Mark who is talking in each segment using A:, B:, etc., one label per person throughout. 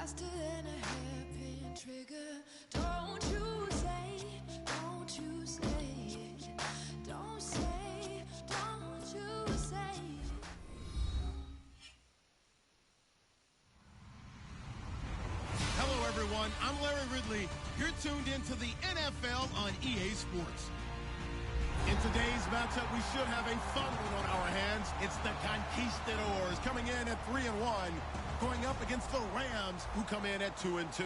A: faster than a hairpin trigger. Don't you say, don't you say, don't say, don't you say.
B: Hello, everyone. I'm Larry Ridley. You're tuned into the NFL on EA Sports. In today's matchup, we should have a fun one on our hands. It's the Conquistadors coming in at 3-1, going up against the Rams, who come in at 2-2.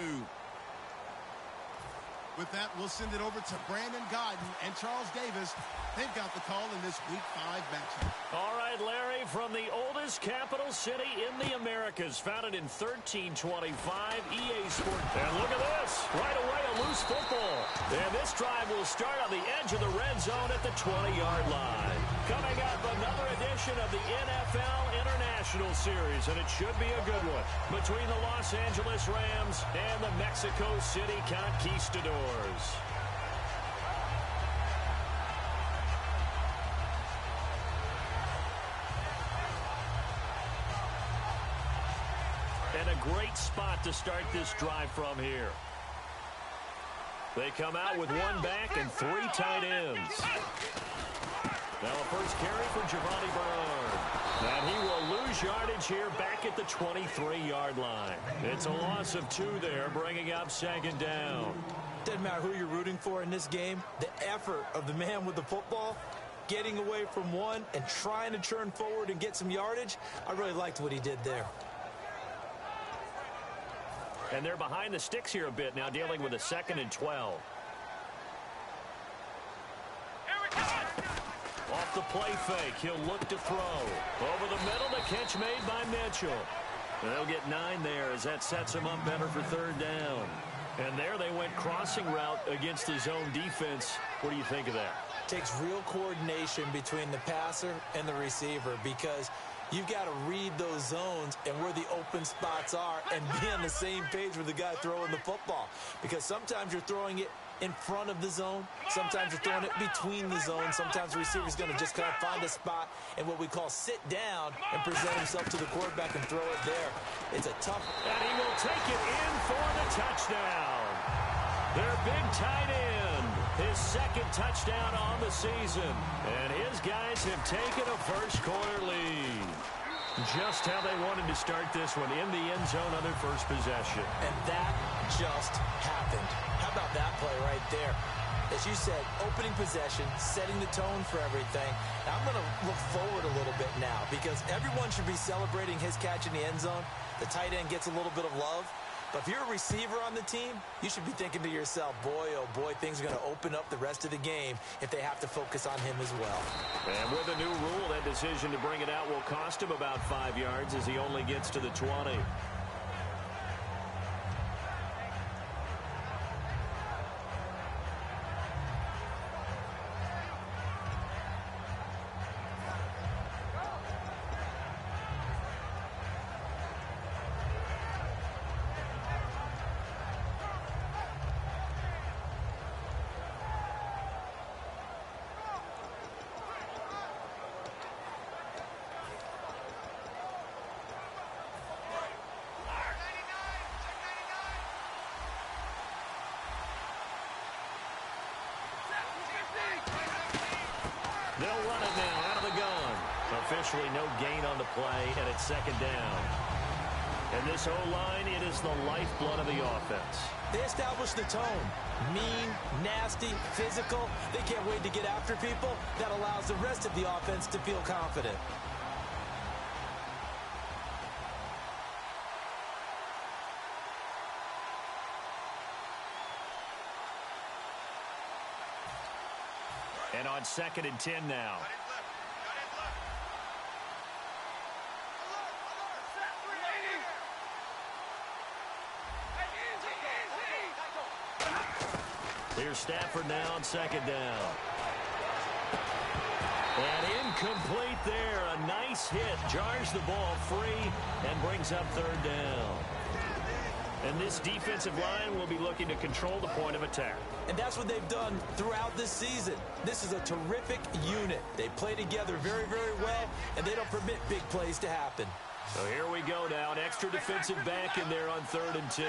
B: With that, we'll send it over to Brandon Godden and Charles Davis. They've got the call in this Week 5 matchup.
C: All right, Larry, from the oldest capital city in the Americas, founded in 1325, EA Sports. And look at this. Right away, a loose football. And this drive will start on the edge of the red zone at the 20-yard line. Coming up, another edition of the NFL International Series, and it should be a good one, between the Los Angeles Rams and the Mexico City Conquistadors. And a great spot to start this drive from here. They come out with one back and three tight ends. Now a first carry for Giovanni Bernard. And he will lose yardage here back at the 23-yard line. It's a loss of 2 there, bringing up second down.
D: Doesn't matter who you're rooting for in this game. The effort of the man with the football, getting away from one and trying to turn forward and get some yardage, I really liked what he did there.
C: And they're behind the sticks here a bit now, dealing with a 2nd and 12. Off the play fake, he'll look to throw. Over the middle, the catch made by Mitchell. And they'll get 9 there as that sets him up better for third down. And there they went crossing route against his own defense. What do you think of that?
D: Takes real coordination between the passer and the receiver, because you've got to read those zones and where the open spots are and be on the same page with the guy throwing the football. Because sometimes you're throwing it in front of the zone. Sometimes you're throwing it between the zones. Sometimes the receiver's going to just kind of find a spot and what we call sit down and present himself to the quarterback and throw it there. It's a tough.
C: And he will take it in for the touchdown. Their big tight end. His 2nd touchdown on the season. And his guys have taken a first-quarter lead. Just how they wanted to start this one, in the end zone on their first possession.
D: And that just happened. How about that play right there? As you said, opening possession, setting the tone for everything. Now I'm going to look forward a little bit now, because everyone should be celebrating his catch in the end zone. The tight end gets a little bit of love. But if you're a receiver on the team, you should be thinking to yourself, boy, oh boy, things are going to open up the rest of the game if they have to focus on him as well.
C: And with a new rule, that decision to bring it out will cost him about 5 yards as he only gets to the 20. They'll run it now out of the gun. Officially no gain on the play, and it's 2nd down. And this O-line, it is the lifeblood of the offense.
D: They establish the tone. Mean, nasty, physical. They can't wait to get after people. That allows the rest of the offense to feel confident.
C: And on 2nd and 10 now. Here's Stafford now on 2nd down. And incomplete there. A nice hit. Jars the ball free and brings up 3rd down. And this defensive line will be looking to control the point of attack.
D: And that's what they've done throughout this season. This is a terrific unit. They play together very, very well, and they don't permit big plays to happen.
C: So here we go now. An extra defensive back in there on 3rd and 10.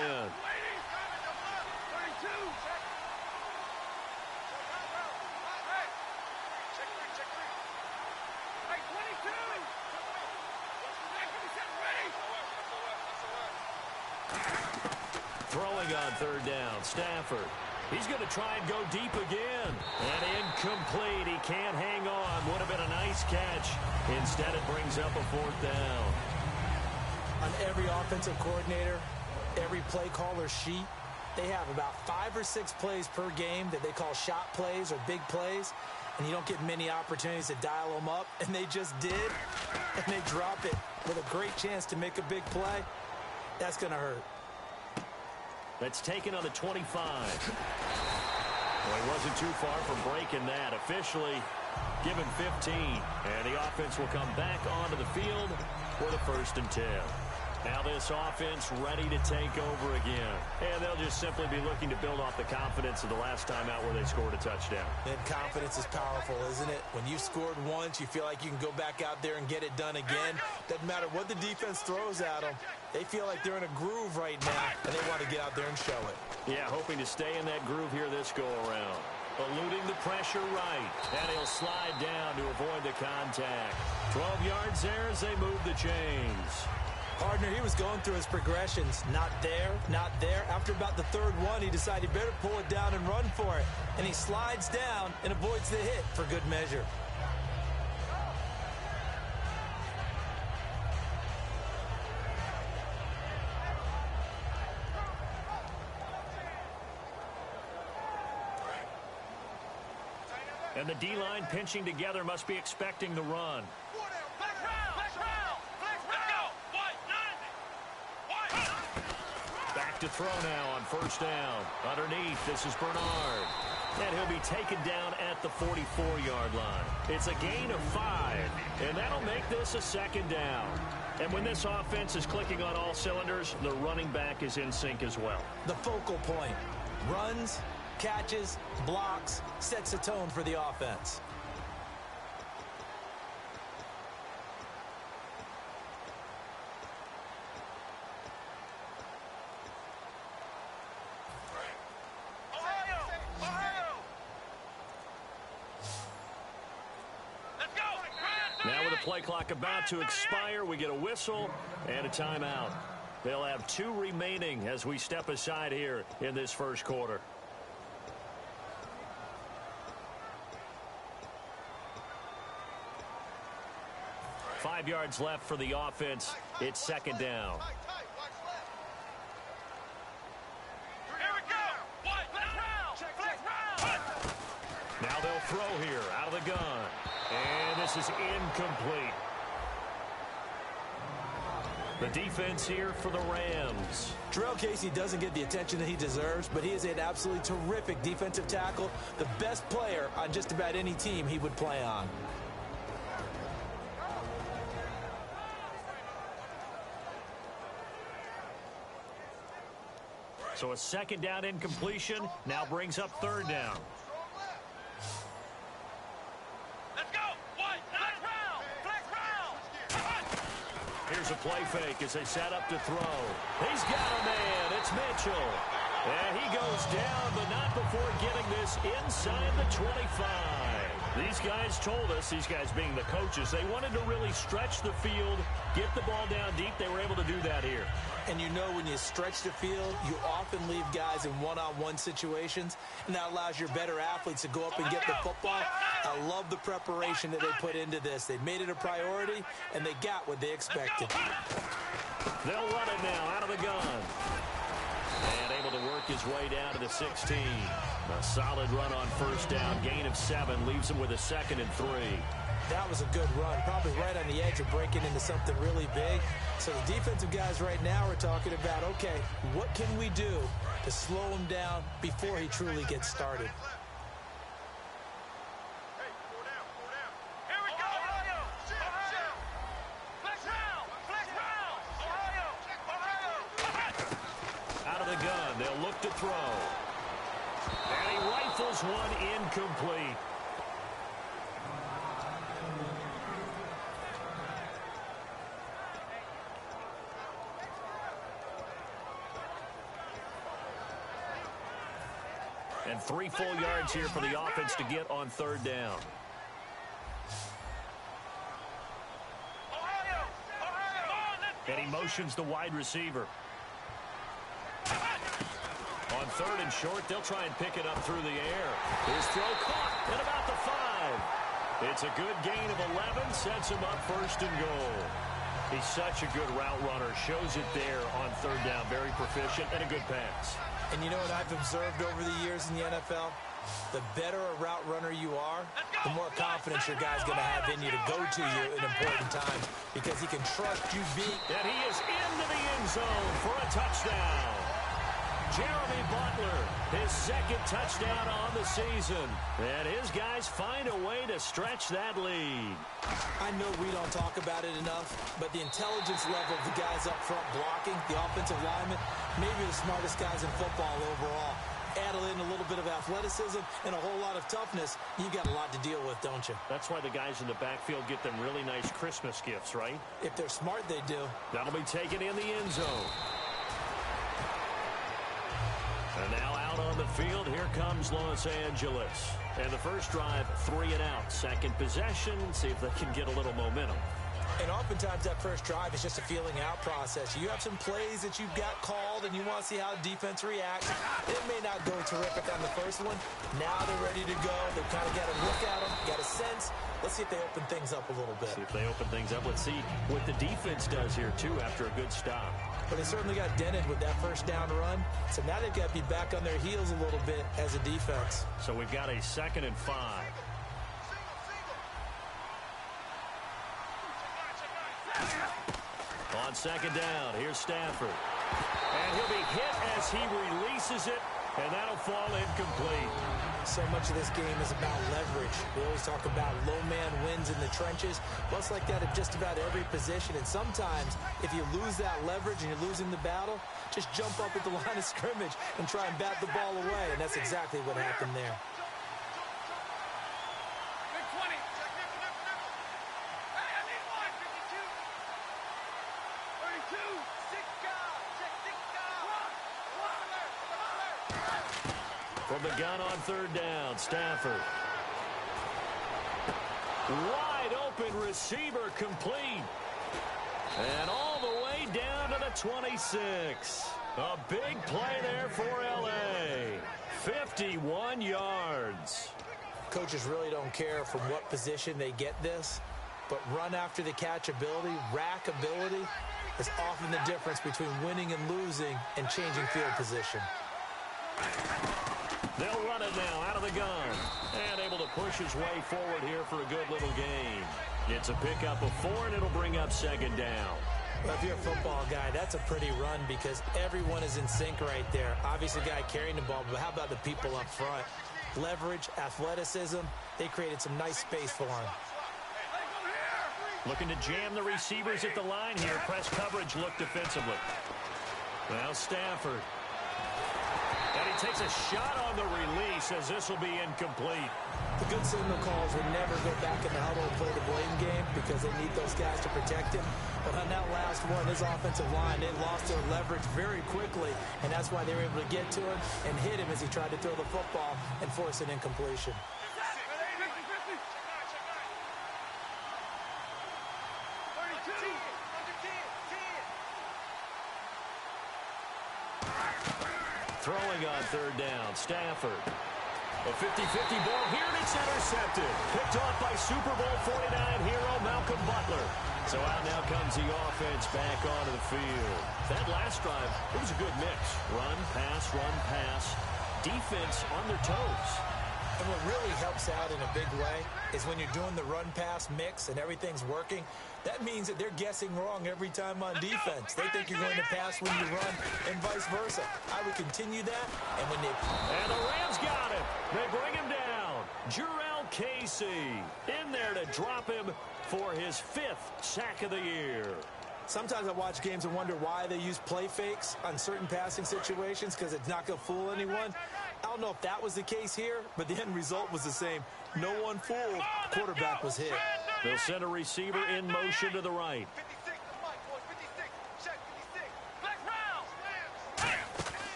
C: Throwing on 3rd down, Stafford. He's going to try and go deep again. And incomplete. He can't hang on. Would have been a nice catch. Instead, it brings up a 4th down.
D: On every offensive coordinator, every play caller sheet, they have about 5 or 6 plays per game that they call shot plays or big plays. And you don't get many opportunities to dial them up. And they just did. And they drop it with a great chance to make a big play. That's going to hurt.
C: That's taken on the 25. Well, he wasn't too far from breaking that. Officially given 15. And the offense will come back onto the field for the 1st and 10. Now this offense ready to take over again. And they'll just simply be looking to build off the confidence of the last time out where they scored a touchdown.
D: And confidence is powerful, isn't it? When you've scored once, you feel like you can go back out there and get it done again. Doesn't matter what the defense throws at them. They feel like they're in a groove right now, and they want to get out there and show it.
C: Yeah, hoping to stay in that groove here this go-around. Eluding the pressure right. And he'll slide down to avoid the contact. 12 yards there as they move the chains.
D: Partner, he was going through his progressions. Not there, not there. After about the 3rd one, he decided he better pull it down and run for it. And he slides down and avoids the hit for good measure.
C: And the D-line pinching together must be expecting the run. Back to throw now on 1st down. Underneath, this is Bernard. And he'll be taken down at the 44-yard line. It's a gain of 5, and that'll make this a 2nd down. And when this offense is clicking on all cylinders, the running back is in sync as well.
D: The focal point. Runs, catches, blocks, sets a tone for the offense.
C: Now with the play clock about to expire, we get a whistle and a timeout. They'll have 2 remaining as we step aside here in this 1st quarter. Five yards left for the offense. It's 2nd down. Now they'll throw here out of the gun. And this is incomplete. The defense here for the Rams.
D: Jarrell Casey doesn't get the attention that he deserves, but he is an absolutely terrific defensive tackle, the best player on just about any team he would play on.
C: So a 2nd down incompletion now brings up 3rd down. Here's a play fake as they set up to throw. He's got a man. It's Mitchell. And he goes down, but not before getting this inside the 25. These guys told us, these guys being the coaches, they wanted to really stretch the field, get the ball down deep. They were able to do that here.
D: And you know when you stretch the field, you often leave guys in one-on-one situations, and that allows your better athletes to go up and get the football. I love the preparation that they put into this. They made it a priority, and they got what they expected.
C: They'll run it now out of the gun. And able to work his way down to the 16. A solid run on 1st down. Gain of 7 leaves him with a 2nd and 3.
D: That was a good run, probably right on the edge of breaking into something really big. So the defensive guys right now are talking about, okay, what can we do to slow him down before he truly gets started?
C: Out of the gun, they'll look to throw. And he rifles one incomplete. And 3 full yards here for the offense to get on 3rd down. And he motions the wide receiver. On 3rd and short, they'll try and pick it up through the air. His throw caught at about the 5. It's a good gain of 11, sets him up 1st and goal. He's such a good route runner. Shows it there on 3rd down. Very proficient and a good pass.
D: And you know what I've observed over the years in the NFL? The better a route runner you are, the more confidence your guy's going to have in you to go to you in important times because he can trust you beat.
C: And he is into the end zone for a touchdown. Jeremy Butler, his 2nd touchdown on the season. And his guys find a way to stretch that lead.
D: I know we don't talk about it enough, but the intelligence level of the guys up front blocking, the offensive linemen, maybe the smartest guys in football overall. Add in a little bit of athleticism and a whole lot of toughness, you got a lot to deal with, don't you?
C: That's why the guys in the backfield get them really nice Christmas gifts, right?
D: If they're smart, they do.
C: That'll be taken in the end zone. And now out on the field, here comes Los Angeles. And the first drive, 3 and out. 2nd possession, see if they can get a little momentum.
D: And oftentimes that first drive is just a feeling out process. You have some plays that you've got called and you want to see how the defense reacts. It may not go terrific on the first one. Now they're ready to go. They've kind of got a look at them, got a sense. Let's see if they open things up a little bit.
C: See if they open things up. Let's see what the defense does here, too, after a good stop.
D: But they certainly got dented with that first down run. So now they've got to be back on their heels a little bit as a defense.
C: So we've got a 2nd and 5. On 2nd down, here's Stafford. And he'll be hit as he releases it, and that'll fall incomplete.
D: So much of this game is about leverage. We always talk about low man wins in the trenches. Well, it's like that at just about every position. And sometimes, if you lose that leverage and you're losing the battle, just jump up at the line of scrimmage and try and bat the ball away. And that's exactly what happened there.
C: From the gun on 3rd down, Stafford. Wide open receiver complete. And all the way down to the 26. A big play there for L.A. 51 yards.
D: Coaches really don't care from what position they get this, but run after the catch ability, rack ability, is often the difference between winning and losing and changing field position.
C: They'll run it now out of the gun. And able to push his way forward here for a good little gain. It's a pickup of 4, and it'll bring up 2nd down.
D: Well, if you're a football guy, that's a pretty run because everyone is in sync right there. Obviously, the guy carrying the ball, but how about the people up front? Leverage, athleticism, they created some nice space for him.
C: Looking to jam the receivers at the line here. Press coverage look defensively. Now Stafford. And he takes a shot on the release as this will be incomplete.
D: The good signal calls would never go back in the huddle and play the blame game because they need those guys to protect him. But on that last one, his offensive line, they lost their leverage very quickly, and that's why they were able to get to him and hit him as he tried to throw the football and force an incompletion.
C: Throwing on 3rd down, Stafford. A 50-50 ball here, and it's intercepted. Picked off by Super Bowl 49 hero Malcolm Butler. So out now comes the offense back onto the field. That last drive, it was a good mix. Run, pass, defense on their toes.
D: And what really helps out in a big way is when you're doing the run-pass mix and everything's working, that means that they're guessing wrong every time on defense. They think you're going to pass when you run and vice versa. I would continue that, and when they...
C: And the Rams got him. They bring him down. Jurrell Casey in there to drop him for his 5th sack of the year.
D: Sometimes I watch games and wonder why they use play fakes on certain passing situations because it's not going to fool anyone. I don't know if that was the case here, but the end result was the same. No one fooled. Quarterback was hit.
C: They'll send a receiver in motion to the right.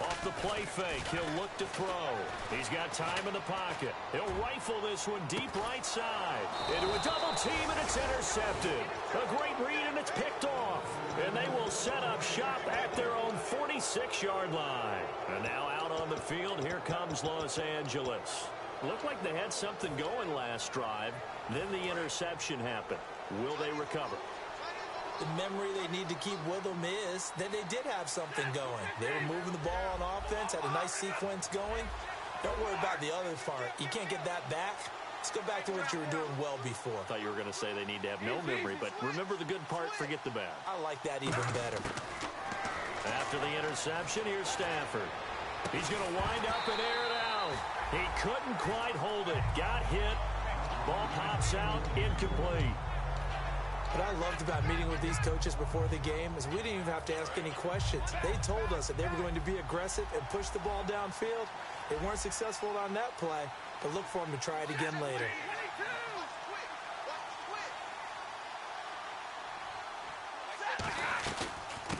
C: Off the play fake. He'll look to throw. He's got time in the pocket. He'll rifle this one deep right side. Into a double team, and it's intercepted. A great read, and it's picked off. And they will set up shop at their own 46-yard line. And now out on the field, here comes Los Angeles. Looked like they had something going last drive. Then the interception happened. Will they recover?
D: The memory they need to keep with them is that they did have something going. They were moving the ball on offense, had a nice sequence going. Don't worry about the other part. You can't get that back. Let's go back to what you were doing well before.
C: I thought you were going to say they need to have no memory, but remember the good part, forget the bad.
D: I like that even better.
C: After the interception, here's Stafford. He's going to wind up and air it out. He couldn't quite hold it. Got hit. Ball pops out, incomplete.
D: What I loved about meeting with these coaches before the game is we didn't even have to ask any questions. They told us that they were going to be aggressive and push the ball downfield. They weren't successful on that play, but look for them to try it again later.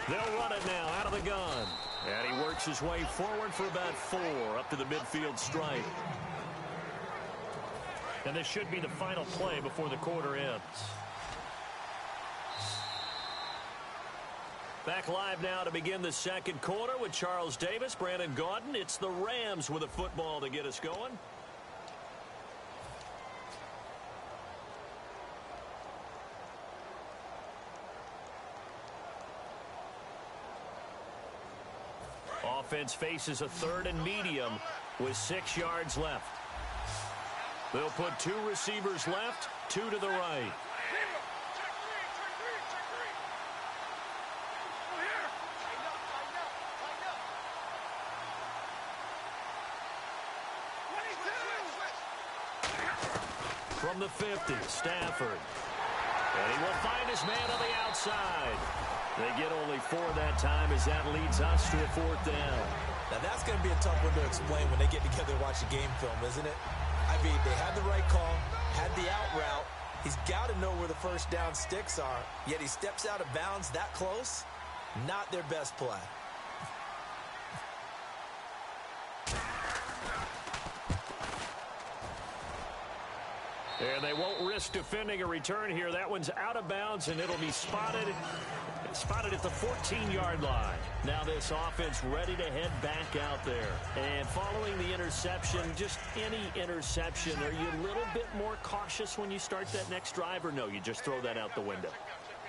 C: They'll run it now out of the gun. And he works his way forward for about 4 up to the midfield stripe. And this should be the final play before the quarter ends. Back live now to begin the second quarter with Charles Davis, Brandon Gaudin. It's the Rams with a football to get us going. Offense faces a 3rd and medium with 6 yards left. They'll put 2 receivers left, 2 to the right. From the 50, Stafford. And he will find his man on the outside. They get only 4 that time as that leads us to a 4th down.
D: Now that's going to be a tough one to explain when they get together and watch the game film, isn't it? I mean, they had the right call, had the out route. He's got to know where the first down sticks are, yet he steps out of bounds that close. Not their best play.
C: And they won't risk defending a return here. That one's out of bounds, and it'll be spotted at the 14-yard line. Now this offense ready to head back out there. And following the interception, just any interception, are you a little bit more cautious when you start that next drive, or no, you just throw that out the window?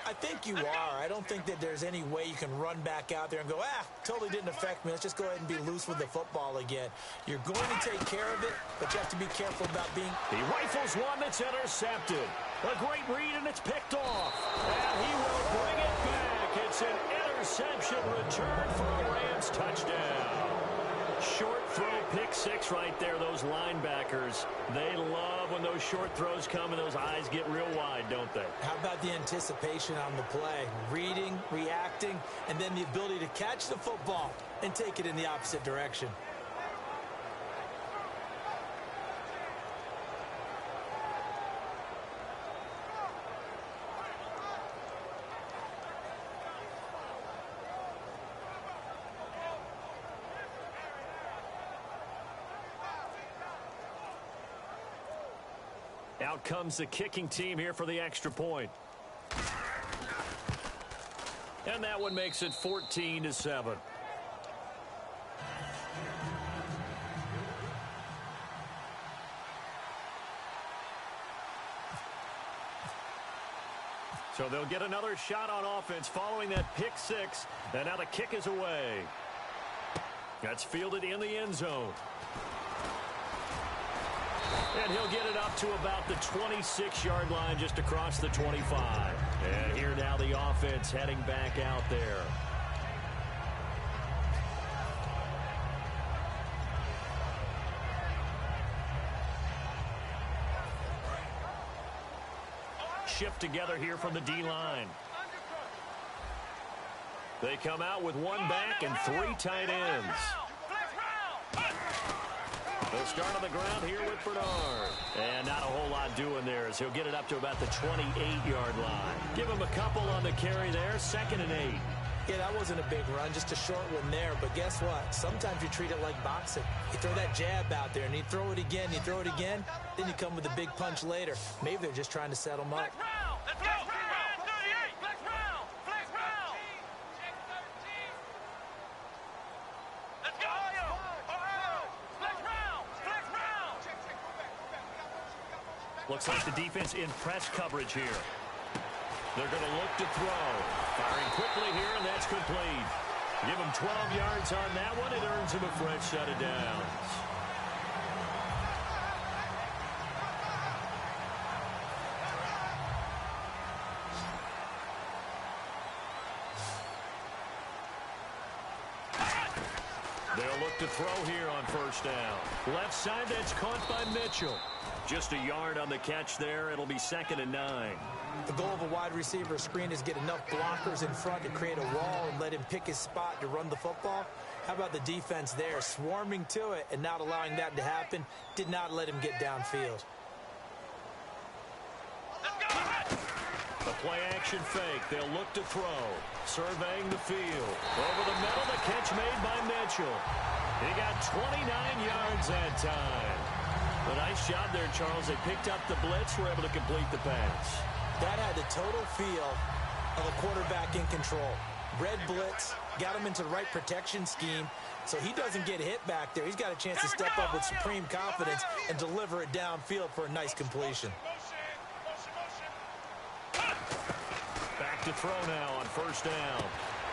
D: I think you are. I don't think that there's any way you can run back out there and go, totally didn't affect me. Let's just go ahead and be loose with the football again. You're going to take care of it, but you have to be careful about being...
C: He rifles one that's intercepted. A great read, and it's picked off. And he will bring it back. It's an interception return for a Rams touchdown. Short throw, pick 6 right there. Those linebackers, they love when those short throws come and those eyes get real wide, don't they?
D: How about the anticipation on the play? Reading, reacting, and then the ability to catch the football and take it in the opposite direction.
C: Out comes the kicking team here for the extra point. And that one makes it 14-7. So they'll get another shot on offense following that pick 6. And now the kick is away. That's fielded in the end zone. And he'll get it up to about the 26-yard line, just across the 25. And here now the offense heading back out there. Shift together here from the D-line. They come out with 1 back and 3 tight ends. They'll start on the ground here with Bernard. And not a whole lot doing there as he'll get it up to about the 28-yard line. Give him a couple on the carry there. 2nd and 8.
D: Yeah, that wasn't a big run, just a short one there. But guess what? Sometimes you treat it like boxing. You throw that jab out there, and you throw it again, then you come with a big punch later. Maybe they're just trying to set them up.
A: Let's go! Flex round! Let's go! Flex round!
C: Looks like the defense in press coverage here. They're going to look to throw. Firing quickly here, and that's complete. Give him 12 yards on that one. It earns him a fresh set of downs. They'll look to throw here on first down. Left side, that's caught by Mitchell. Just a yard on the catch there. It'll be 2nd and 9.
D: The goal of a wide receiver screen is get enough blockers in front to create a wall and let him pick his spot to run the football. How about the defense there, swarming to it and not allowing that to happen? Did not let him get downfield.
C: The play-action fake. They'll look to throw. Surveying the field. Over the middle, the catch made by Mitchell. He got 29 yards that time. A nice job there, Charles. They picked up the blitz, were able to complete the pass.
D: That had the total feel of a quarterback in control. Red blitz, got him into the right protection scheme, so he doesn't get hit back there. He's got a chance to step up with supreme confidence and deliver it downfield for a nice completion.
C: Back to throw now on first down.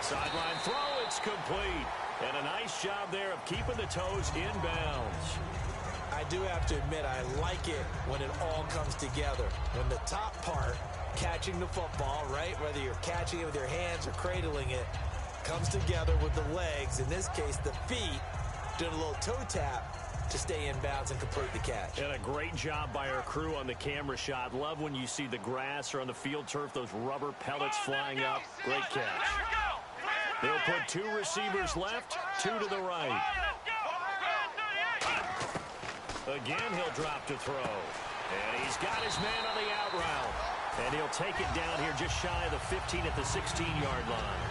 C: Sideline throw, it's complete. And a nice job there of keeping the toes in bounds.
D: I do have to admit, I like it when it all comes together. When the top part, catching the football, right, whether you're catching it with your hands or cradling it, comes together with the legs, in this case the feet, doing a little toe tap to stay in bounds and complete the catch.
C: And a great job by our crew on the camera shot. Love when you see the grass or on the field turf, those rubber pellets flying up. Great catch. They'll put 2 receivers left, 2 to the right. Again, he'll drop to throw. And he's got his man on the out route. And he'll take it down here just shy of the 15 at the 16-yard line.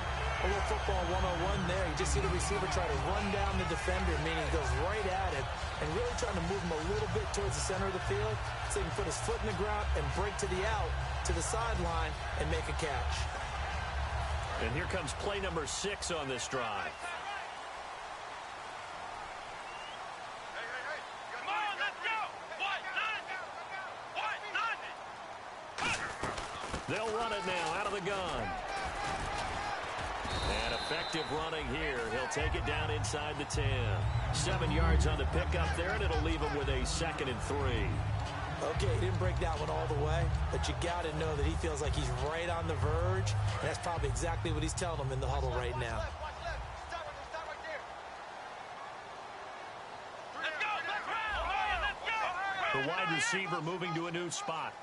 D: A little football 101 there. You just see the receiver try to run down the defender, meaning he goes right at him and really trying to move him a little bit towards the center of the field so he can put his foot in the ground and break to the out, to the sideline, and make a catch.
C: And here comes play number 6 on this drive. They'll run it now out of the gun. And effective running here. He'll take it down inside the 10. 7 yards on the pickup there, and it'll leave him with a 2nd and 3.
D: Okay, he didn't break that one all the way, but you got to know that he feels like he's right on the verge, and that's probably exactly what he's telling them in the huddle right now.
C: The wide receiver moving to a new spot.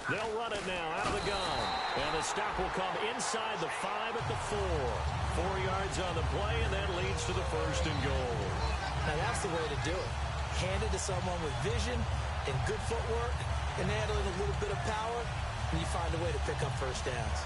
C: They'll run it now out of the gun. And the stop will come inside the 5 at the 4. 4 yards on the play, and that leads to the 1st and goal.
D: Now that's the way to do it. Hand it to someone with vision and good footwork, and add in a little bit of power, and you find a way to pick up first downs.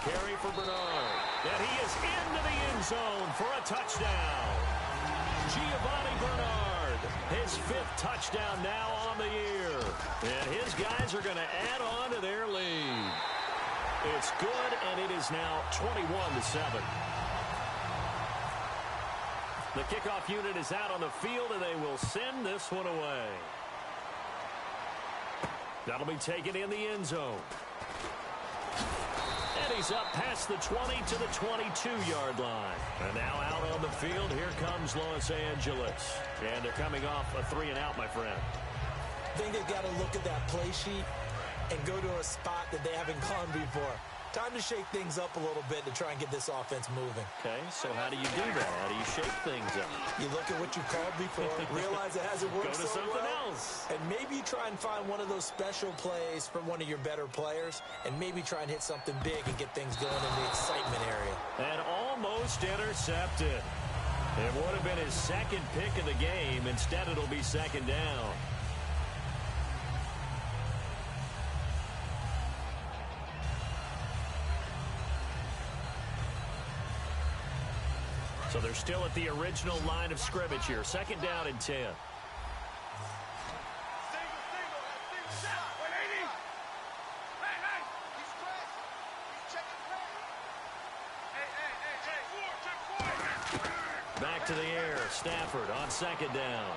C: Carry for Bernard. And he is into the end zone for a touchdown. Giovanni Bernard, his 5th touchdown now on the year. And his guys are going to add on to their lead. It's good, and it is now 21-7. The kickoff unit is out on the field, and they will send this one away. That'll be taken in the end zone. And he's up past the 20 to the 22-yard line. And now out on the field, here comes Los Angeles. And they're coming off a 3-and-out, my friend.
D: I think they've got to look at that play sheet and go to a spot that they haven't gone before. Time to shake things up a little bit to try and get this offense moving.
C: Okay, so how do you do that? How do you shake things up?
D: You look at what you called before, realize it hasn't worked
C: Go to
D: so
C: something
D: well,
C: else.
D: and maybe you try and find one of those special plays from one of your better players, and maybe try and hit something big and get things going in the excitement area.
C: And almost intercepted. It would have been his second pick of the game. Instead, it'll be second down. So they're still at the original line of scrimmage here. Second down and 10. Back to the air. Stafford on second down.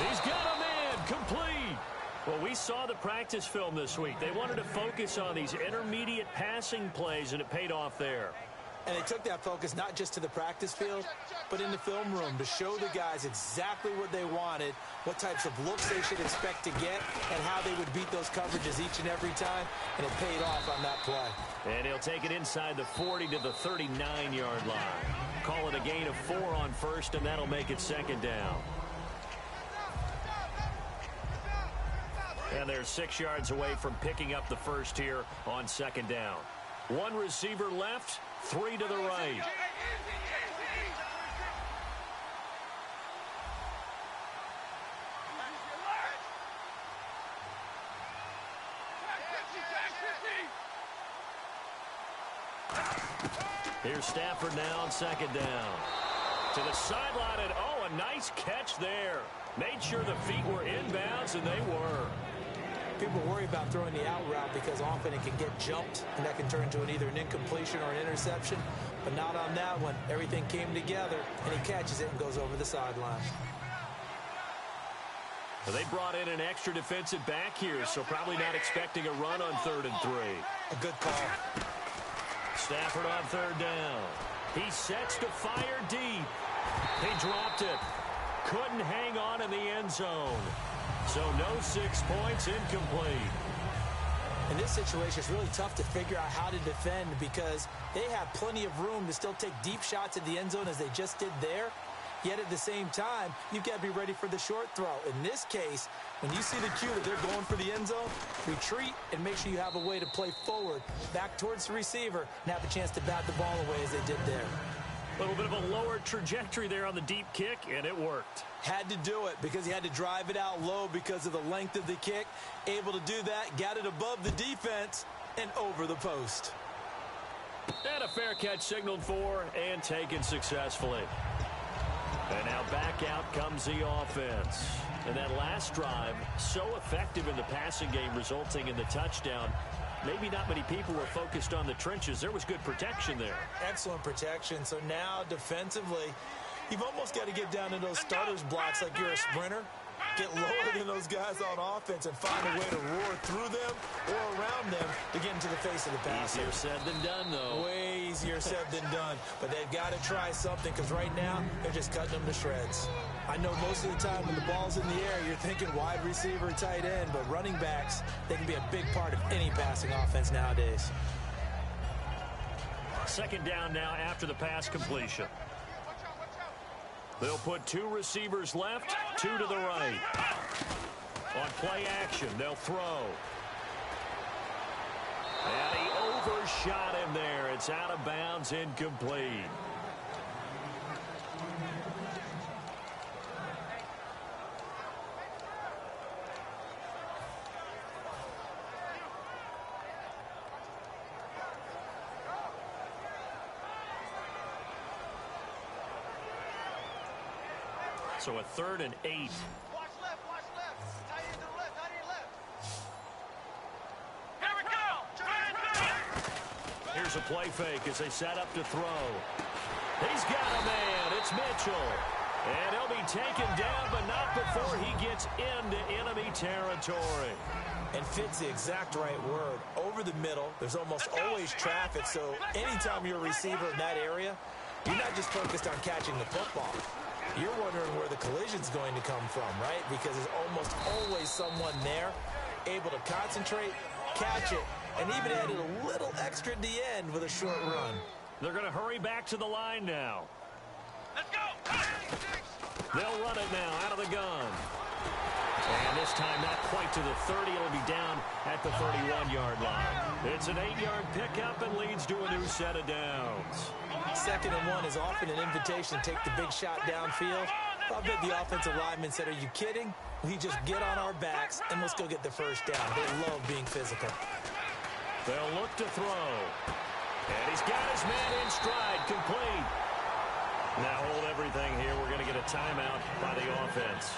C: He's got a man. Complete. Well, we saw the practice film this week. They wanted to focus on these intermediate passing plays, and it paid off there.
D: And they took that focus not just to the practice field, but in the film room to show the guys exactly what they wanted, what types of looks they should expect to get, and how they would beat those coverages each and every time, and it paid off on that play.
C: And he'll take it inside the 40 to the 39-yard line. Call it a gain of 4 on first, and that'll make it second down. And they're 6 yards away from picking up the first here on second down. One receiver left, 3 to the right. Here's Stafford now on second down. To the sideline, and oh, a nice catch there. Made sure the feet were inbounds, and they were.
D: People worry about throwing the out route because often it can get jumped, and that can turn into either an incompletion or an interception. But not on that one. Everything came together, and he catches it and goes over the sideline.
C: Well, they brought in an extra defensive back here, so probably not expecting a run on 3rd and 3.
D: A good call.
C: Stafford on third down. He sets to fire deep. He dropped it. Couldn't hang on in the end zone. So no 6 points, incomplete.
D: In this situation, it's really tough to figure out how to defend because they have plenty of room to still take deep shots at the end zone as they just did there. Yet at the same time, you've got to be ready for the short throw. In this case, when you see the cue that they're going for the end zone, retreat and make sure you have a way to play forward, back towards the receiver, and have a chance to bat the ball away as they did there.
C: A little bit of a lower trajectory there on the deep kick, and it worked.
D: Had to do it because he had to drive it out low because of the length of the kick. Able to do that, got it above the defense, and over the post.
C: And a fair catch signaled for and taken successfully. And now back out comes the offense. And that last drive, so effective in the passing game, resulting in the touchdown. Maybe not many people were focused on the trenches. There was good protection there.
D: Excellent protection. So now defensively, you've almost got to get down to those starters blocks like you're a sprinter. Get lower than those guys on offense and find a way to roar through them or around them to get into the face of the passer.
C: Easier said than done, though.
D: Way easier said than done. But they've got to try something because right now they're just cutting them to shreds. I know most of the time when the ball's in the air, you're thinking wide receiver, tight end, but running backs, they can be a big part of any passing offense nowadays.
C: Second down now after the pass completion. They'll put 2 receivers left, 2 to the right. On play action, they'll throw. And he overshot him there. It's out of bounds, incomplete. So a 3rd and 8.
E: Watch left, watch left. Tight end to the left, tight end left. Here we go.
C: Here's a play fake as they set up to throw. He's got a man. It's Mitchell. And he'll be taken down, but not before he gets into enemy territory.
D: And fits the exact right word. Over the middle, there's almost always traffic, so anytime you're a receiver in that area, you're not just focused on catching the football. You're wondering where the collision's going to come from, right? Because there's almost always someone there able to concentrate, catch it, and even added a little extra at the end with a short run.
C: They're going to hurry back to the line now.
E: Let's go.
C: They'll run it now out of the gun. And this time not quite to the 30. It'll be down at the 31-yard line. It's an 8-yard pickup and leads to a new set of downs.
D: 2nd and 1 is often an invitation to take the big shot downfield. I bet the offensive lineman said, are you kidding? We just get on our backs and let's go get the first down. They love being physical.
C: They'll look to throw. And he's got his man in stride, complete. Now hold everything here. We're going to get a timeout by the offense.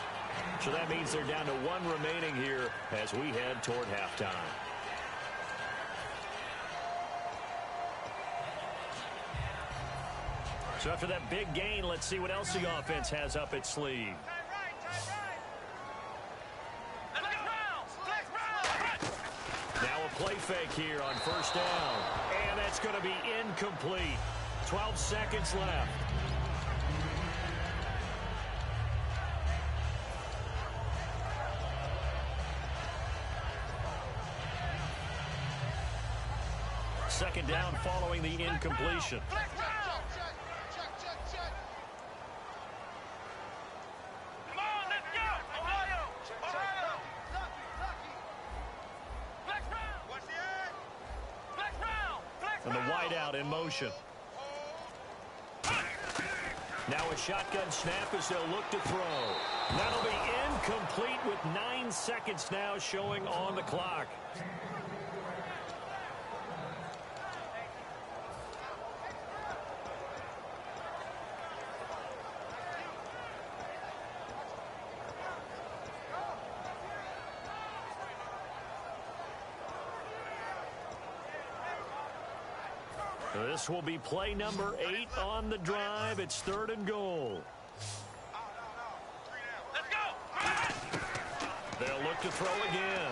C: So that means they're down to 1 remaining here as we head toward halftime. So after that big gain, let's see what else the offense has up its sleeve. Now a play fake here on first down. And that's going to be incomplete. 12 seconds left. Second down following the incompletion. And the wideout in motion. Now a shotgun snap as they'll look to throw. That'll be incomplete with 9 seconds now showing on the clock. This will be play number 8 on the drive. It's 3rd and goal.
E: Let's go.
C: They'll look to throw again.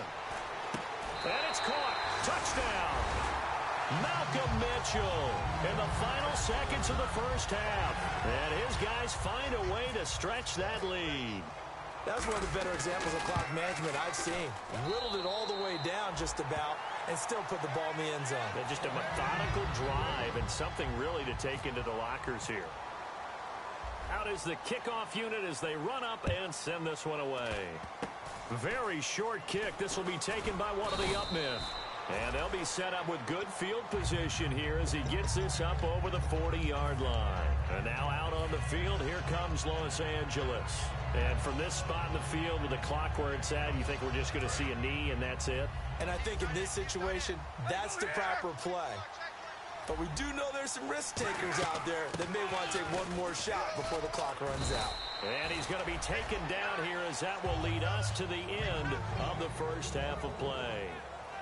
C: And it's caught. Touchdown. Malcolm Mitchell in the final seconds of the first half. And his guys find a way to stretch that lead.
D: That's one of the better examples of clock management I've seen. Whittled it all the way down just about and still put the ball in the end zone.
C: Yeah, just a methodical drive and something really to take into the lockers here. Out is the kickoff unit as they run up and send this one away. Very short kick. This will be taken by one of the up men. And they'll be set up with good field position here as he gets this up over the 40-yard line. And now out on the field, here comes Los Angeles. And from this spot in the field with the clock where it's at, you think we're just going to see a knee and that's it?
D: And I think in this situation, that's the proper play. But we do know there's some risk takers out there that may want to take one more shot before the clock runs out.
C: And he's going to be taken down here as that will lead us to the end of the first half of play.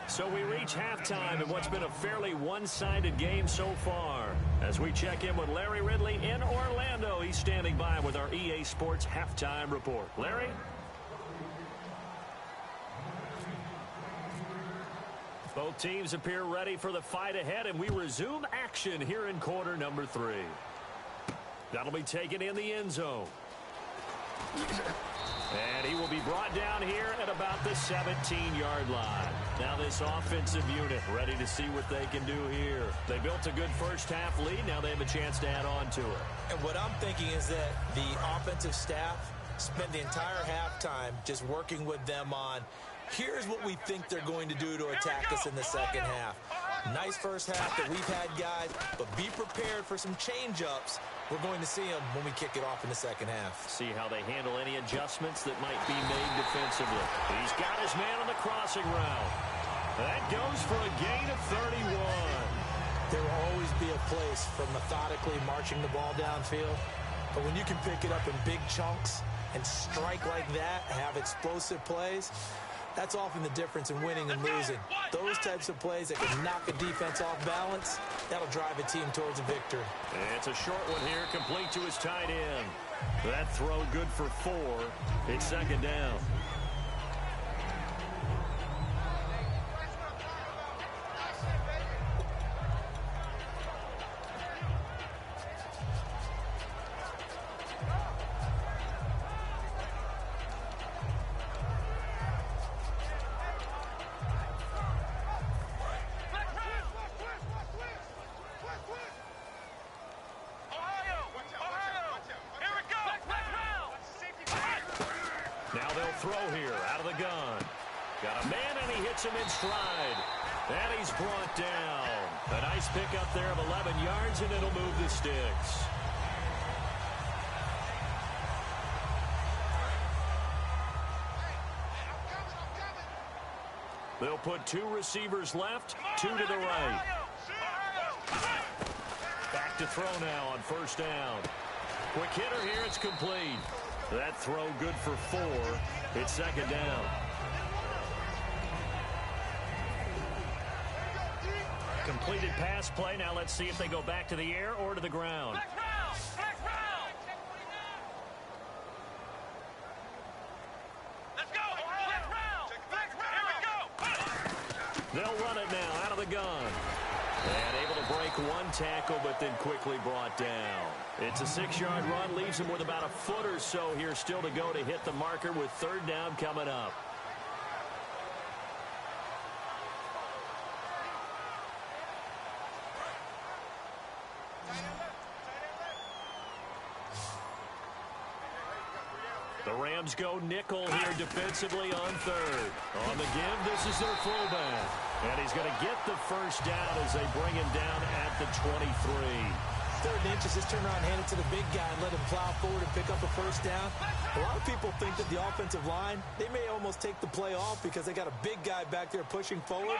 C: So we reach halftime in what's been a fairly one-sided game so far. As we check in with Larry Ridley in Orlando, he's standing by with our EA Sports Halftime Report. Larry? Both teams appear ready for the fight ahead, and we resume action here in quarter number 3. That'll be taken in the end zone. And he will be brought down here at about the 17-yard line. Now this offensive unit ready to see what they can do here. They built a good first half lead. Now they have a chance to add on to it.
D: And what I'm thinking is that the offensive staff spent the entire halftime just working with them on, here's what we think they're going to do to attack us in the second half. Nice first half that we've had, guys, but be prepared for some change-ups. We're going to see them when we kick it off in the second half.
C: See how they handle any adjustments that might be made defensively. He's got his man on the crossing route. That goes for a gain of 31.
D: There will always be a place for methodically marching the ball downfield, but when you can pick it up in big chunks and strike like that, have explosive plays, that's often the difference in winning and losing. Those types of plays that can knock a defense off balance, that'll drive a team towards a victory.
C: And it's a short one here, complete to his tight end. That throw good for 4. It's second down. they'll throw here out of the gun. Got a man, and he hits him in stride. And he's brought down. A nice pickup there of 11 yards, and it'll move the sticks. They'll put 2 receivers left, 2 to the right. Back to throw now on first down. Quick hitter here, it's complete. That throw good for 4. It's second down. Completed pass play. Now let's see if they go back to the air or to the ground. They'll run it now out of the gun. And able to break 1 tackle, but then quickly brought down. It's a 6-yard run, leaves him with about a foot or so here still to go to hit the marker with third down coming up. The Rams go nickel here defensively on third. On the give, this is their fullback. And he's going to get the first down as they bring him down at the 23.
D: Third and inches, just turn around and hand it to the big guy and let him plow forward and pick up a first down. A lot of people think that the offensive line, they may almost take the play off because they got a big guy back there pushing forward.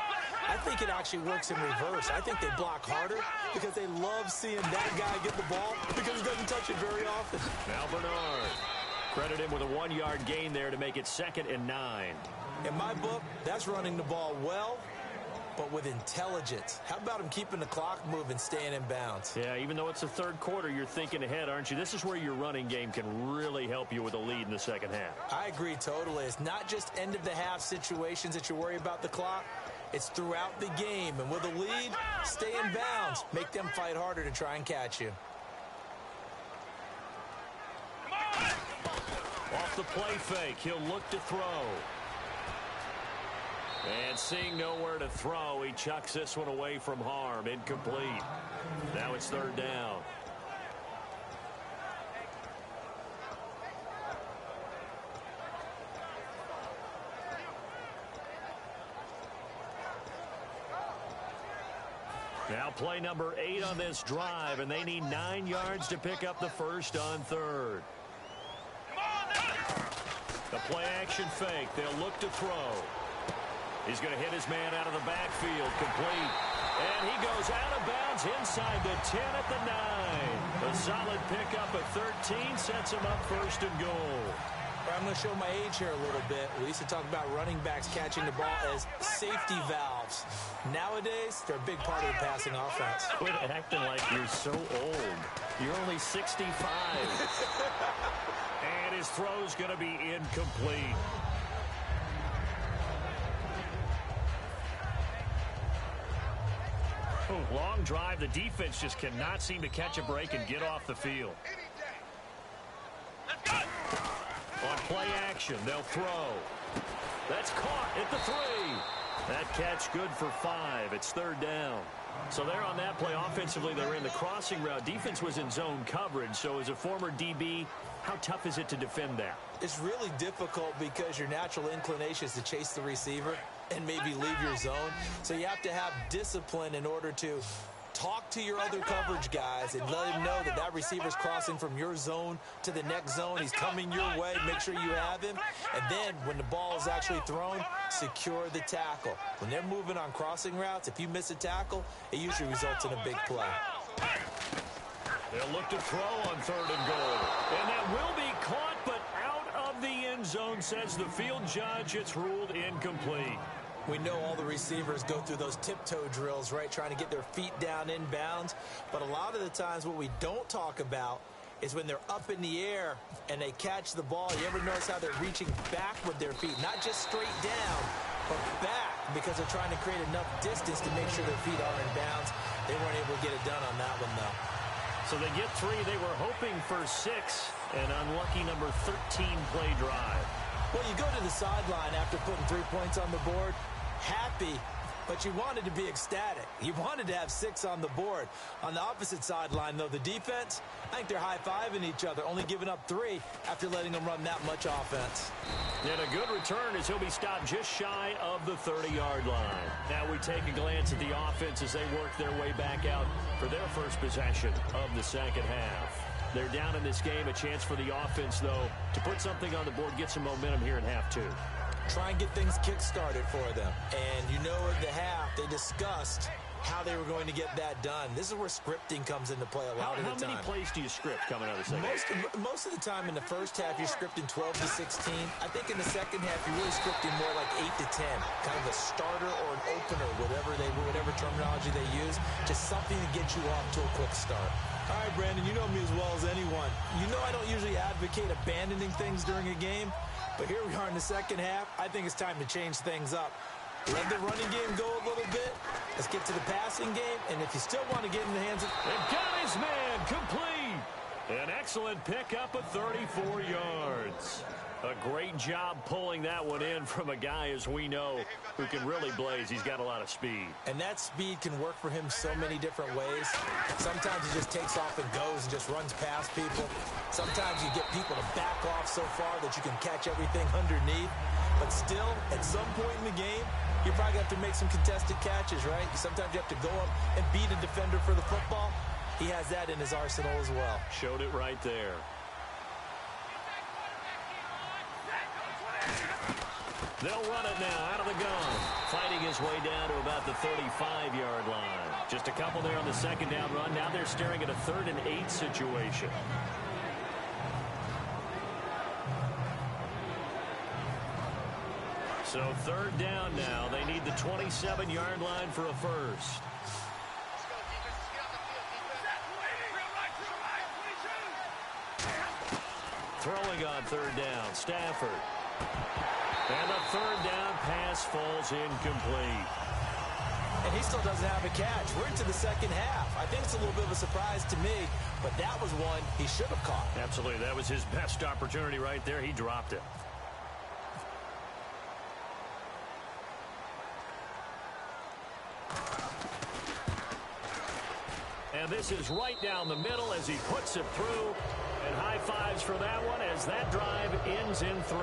D: I think it actually works in reverse. I think they block harder because they love seeing that guy get the ball because he doesn't touch it very often.
C: Now Bernard. Credit him with a 1-yard gain there to make it 2nd and 9.
D: In my book, that's running the ball well, but with intelligence. How about him keeping the clock moving, staying in bounds?
C: Yeah, even though it's the third quarter, you're thinking ahead, aren't you? This is where your running game can really help you with a lead in the second half.
D: I agree totally. It's not just end-of-the-half situations that you worry about the clock. It's throughout the game. And with a lead, stay in bounds. Make them fight harder to try and catch you.
C: Off the play fake, he'll look to throw. And seeing nowhere to throw, he chucks this one away from harm. Incomplete. Now it's third down. Now play number 8 on this drive, and they need 9 yards to pick up the first on third. The play action fake. They'll look to throw. He's going to hit his man out of the backfield. Complete. And he goes out of bounds inside the 10 at the 9. A solid pickup at 13 sets him up first and goal.
D: I'm going to show my age here a little bit. We used to talk about running backs catching the ball as safety valves. Nowadays, they're a big part of the passing offense.
C: Quit acting like you're so old. You're only 65. And his throw's going to be incomplete. Oh, long drive. The defense just cannot seem to catch a break and get off the field. On play action, they'll throw. That's caught at the 3. That catch good for 5. It's third down. So they're on that play. Offensively, they're in the crossing route. Defense was in zone coverage. So as a former DB, how tough is it to defend that?
D: It's really difficult because your natural inclination is to chase the receiver and maybe leave your zone. So you have to have discipline in order to talk to your other coverage guys and let him know that that receiver's crossing from your zone to the next zone. He's coming your way. Make sure you have him. And then when the ball is actually thrown, secure the tackle. When they're moving on crossing routes, if you miss a tackle, it usually results in a big play.
C: They'll look to throw on third and goal. And that will be caught, but out of the end zone, says the field judge. It's ruled incomplete.
D: We know all the receivers go through those tiptoe drills, right, trying to get their feet down in bounds. But a lot of the times what we don't talk about is when they're up in the air and they catch the ball. You ever notice how they're reaching back with their feet, not just straight down, but back, because they're trying to create enough distance to make sure their feet are in bounds. They weren't able to get it done on that one, though.
C: So they get 3. They were hoping for 6. An unlucky number 13 play drive.
D: Well, you go to the sideline after putting 3 points on the board, happy but you wanted to be ecstatic. You wanted to have 6 on the board. On the opposite sideline, though, the defense, I think they're high-fiving each other, only giving up 3 after letting them run that much offense.
C: And a good return as he'll be stopped just shy of the 30-yard line. Now we take a glance at the offense as they work their way back out for their first possession of the second half. They're down in this game. A chance for the offense, though, to put something on the board, get some momentum here in half 2.
D: Try and get things kick-started for them. And you know at the half, they discussed how they were going to get that done. This is where scripting comes into play a lot of the time.
C: How many plays do you script coming out of the second?
D: Most of the time in the first half, you're scripting 12 to 16. I think in the second half, you're really scripting more like 8 to 10. Kind of a starter or an opener, whatever terminology they use. Just something to get you off to a quick start. All right, Brandon, you know me as well as anyone. You know I don't usually advocate abandoning things during a game. But here we are in the second half. I think it's time to change things up. Let the running game go a little bit. Let's get to the passing game. And if you still want to get in the hands of...
C: And got his man complete. An excellent pickup of 34 yards. A great job pulling that one in from a guy, as we know, who can really blaze. He's got a lot of speed.
D: And that speed can work for him so many different ways. Sometimes he just takes off and goes and just runs past people. Sometimes you get people to back off so far that you can catch everything underneath. But still, at some point in the game, you probably have to make some contested catches, right? Sometimes you have to go up and beat a defender for the football. He has that in his arsenal as well.
C: Showed it right there. They'll run it now out of the gun. Fighting his way down to about the 35-yard line. Just a couple there on the second down run. Now they're staring at a 3rd and 8 situation. So 3rd down now. They need the 27-yard line for a first. Throwing on 3rd down, Stafford. And the 3rd down pass falls incomplete.
D: And he still doesn't have a catch. We're into the second half. I think it's a little bit of a surprise to me, but that was one he should have caught.
C: Absolutely. That was his best opportunity right there. He dropped it. And this is right down the middle as he puts it through. And high fives for that one as that drive ends in 3.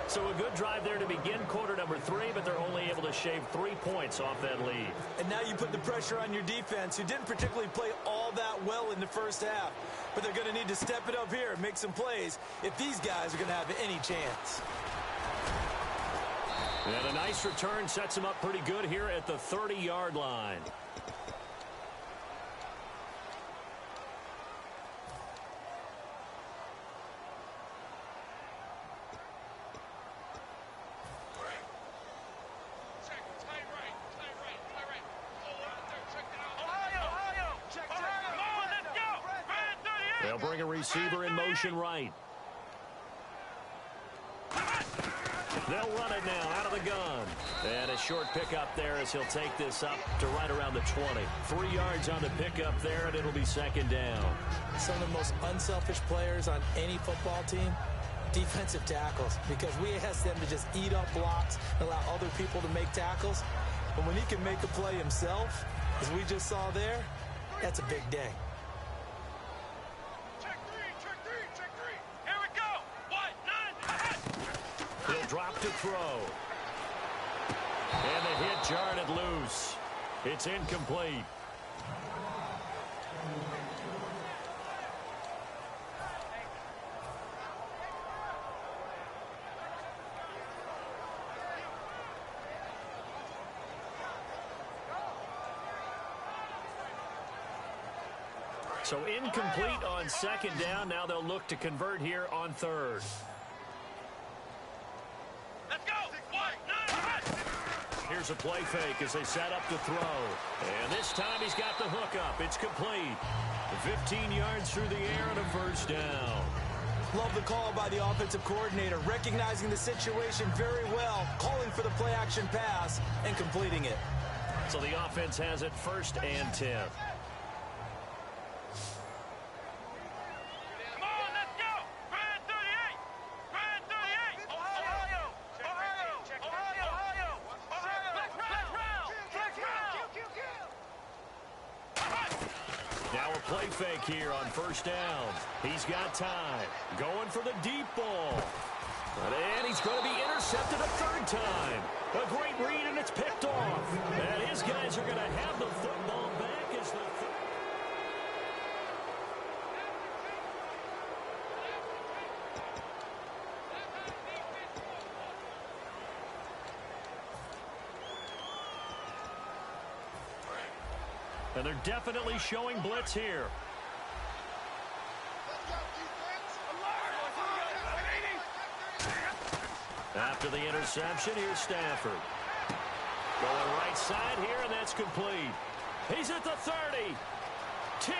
C: So a good drive there to begin quarter number 3, but they're only able to shave 3 points off that lead.
D: And now you put the pressure on your defense, who didn't particularly play all that well in the first half. But they're going to need to step it up here and make some plays if these guys are going to have any chance.
C: And a nice return sets them up pretty good here at the 30-yard line. They'll bring a receiver in motion right. They'll run it now out of the gun. And a short pickup there as he'll take this up to right around the 20. 3 yards on the pickup there, and it'll be 2nd down.
D: Some of the most unselfish players on any football team, defensive tackles, because we ask them to just eat up blocks and allow other people to make tackles. But when he can make a play himself, as we just saw there, that's a big day.
C: He'll drop to throw. And the hit jarred it loose. It's incomplete. So incomplete on 2nd down. Now they'll look to convert here on 3rd. Here's a play fake as they set up to throw. And this time he's got the hook up. It's complete. 15 yards through the air and a 1st down.
D: Love the call by the offensive coordinator, recognizing the situation very well, calling for the play-action pass and completing it.
C: So the offense has it 1st and 10. Now a play fake here on first down. He's got time. Going for the deep ball. And he's going to be intercepted a third time. A great read, and it's picked off. And his guys are going to have the football back as the... And they're definitely showing blitz here. After the interception, here's Stafford. Going right side here, and that's complete. He's at the 30. 10.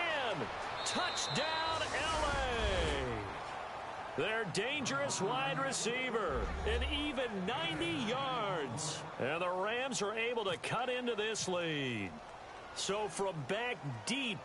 C: Touchdown, L.A. Their dangerous wide receiver. An even 90 yards. And the Rams are able to cut into this lead. So from back deep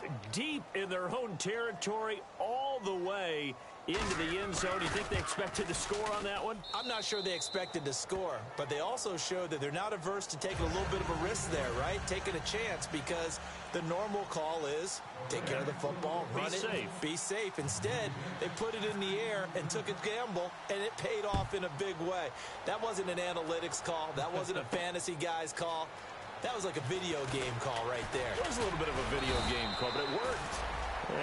C: in their own territory all the way into the end zone, you think they expected to score on that one?
D: I'm not sure they expected to score, but they also showed that they're not averse to taking a little bit of a risk there, right? Taking a chance, because the normal call is take care of the football, run it, be safe. Instead, they put it in the air and took a gamble, and it paid off in a big way. That wasn't an analytics call. That wasn't a fantasy guy's call. That was like a video game call right there.
C: It was a little bit of a video game call, but it worked.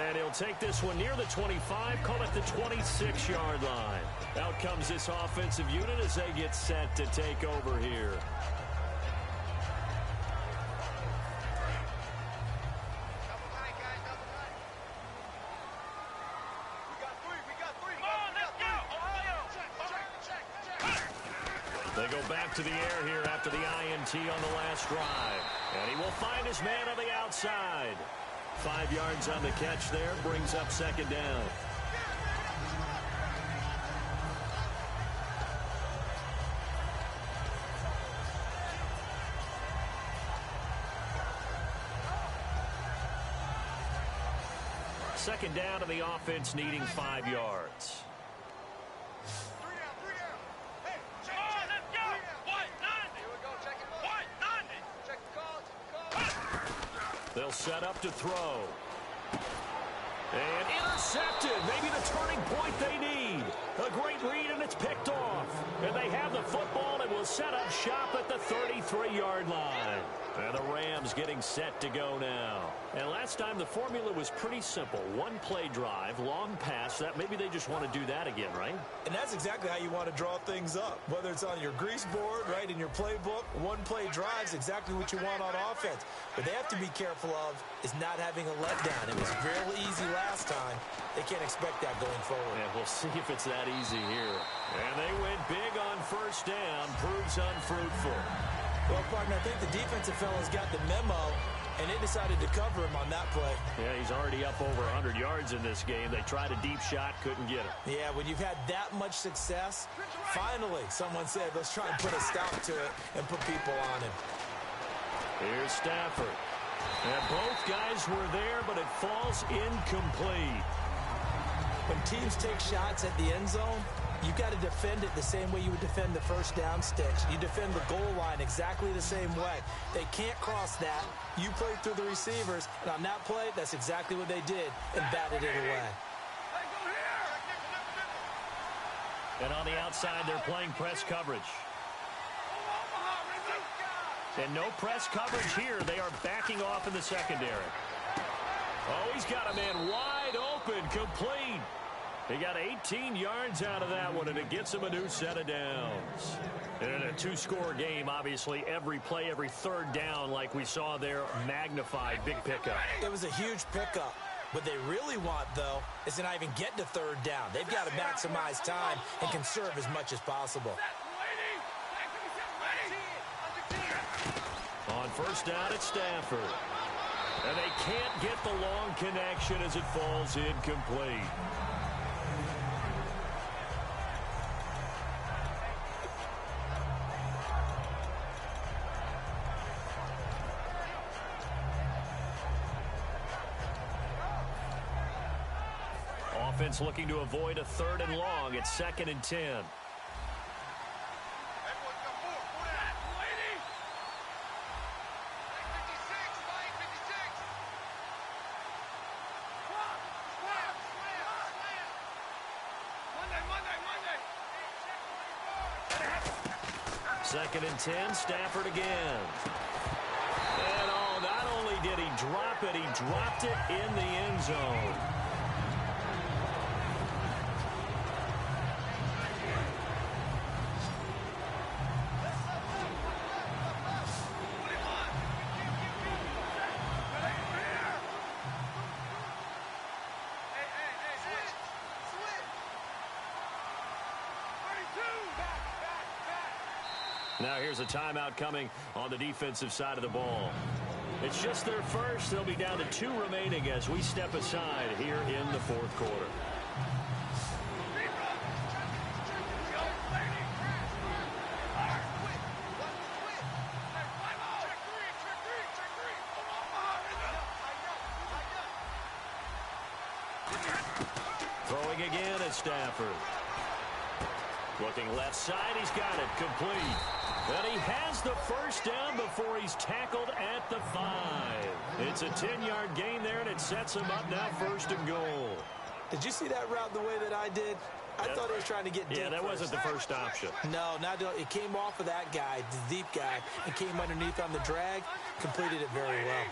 C: And he'll take this one near the 25, call it the 26-yard line. Out comes this offensive unit as they get set to take over here. They go back to the air here after the INT on the last drive. And he will find his man on the outside. 5 yards on the catch there, brings up second down. Second down to the offense needing 5 yards. They'll set up to throw. And intercepted. Maybe the turning point they need. A great read, and it's picked off. And they have the football and will set up shop at the 33-yard line. And the Rams getting set to go now. And last time the formula was pretty simple. One play drive, long pass. That maybe they just want to do that again, right?
D: And that's exactly how you want to draw things up. Whether it's on your grease board, right, in your playbook, one play drive is exactly what you want on offense. What they have to be careful of is not having a letdown. It was real easy last time. They can't expect that going forward.
C: And we'll see if it's that easy here. And they went big on first down. Proves unfruitful.
D: Well, partner, I think the defensive fellas got the memo, and they decided to cover him on that play.
C: Yeah, he's already up over 100 yards in this game. They tried a deep shot, couldn't get it.
D: Yeah, when you've had that much success, finally someone said, let's try and put a stop to it and put people on him.
C: Here's Stafford. And both guys were there, but it falls incomplete.
D: When teams take shots at the end zone, you've got to defend it the same way you would defend the first down sticks. You defend the goal line exactly the same way. They can't cross that. You played through the receivers, and on that play, that's exactly what they did and batted it away.
C: And on the outside, they're playing press coverage. And no press coverage here. They are backing off in the secondary. Oh, he's got a man wide open, complete. He got 18 yards out of that one, and it gets him a new set of downs. And in a two-score game, obviously, every play, every third down, like we saw there, magnified, big pickup.
D: It was a huge pickup. What they really want, though, is to not even get to third down. They've got to maximize time and conserve as much as possible.
C: On first down, it's Stafford. And they can't get the long connection as it falls incomplete. Offense looking to avoid a third and long. It's 2nd and 10. 2nd and 10, Stafford again. And not only did he drop it, he dropped it in the end zone. Now here's a timeout coming on the defensive side of the ball. It's just their first. They'll be down to 2 remaining as we step aside here in the 4th quarter. Throwing again at Stafford. Looking left side, he's got it complete. And he has the first down before he's tackled at the 5. It's a 10-yard gain there, and it sets him up now 1st and goal.
D: Did you see that route the way that I did? I thought he was trying to get deep.
C: Yeah, that wasn't the first option.
D: No, it came off of that guy, the deep guy, and came underneath on the drag, completed it very well.